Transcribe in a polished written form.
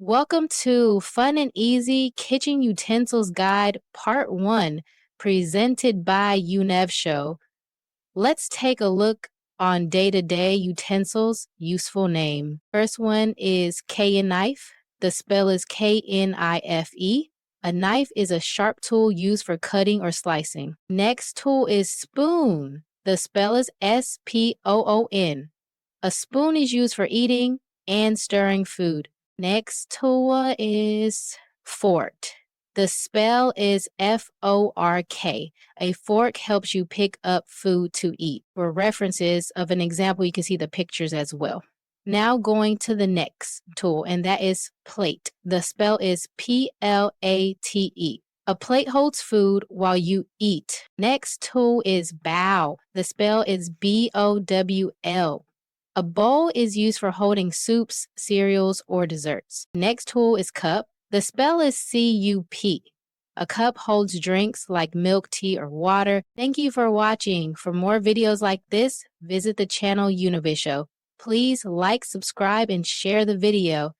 Welcome to Fun and Easy Kitchen Utensils Guide Part 1, presented by UnivShow. Let's take a look on day-to-day utensils, useful name. First one is knife. The spell is Knife. A knife is a sharp tool used for cutting or slicing. Next tool is spoon. The spell is Spoon. A spoon is used for eating and stirring food. Next tool is fork. The spell is Fork. A fork helps you pick up food to eat. For references of an example, you can see the pictures as well. Now going to the next tool, and that is plate. The spell is Plate. A plate holds food while you eat. Next tool is bowl. The spell is Bowl. A bowl is used for holding soups, cereals, or desserts. Next tool is cup. The spell is Cup. A cup holds drinks like milk, tea, or water. Thank you for watching. For more videos like this, visit the channel UnivShow. Please like, subscribe, and share the video.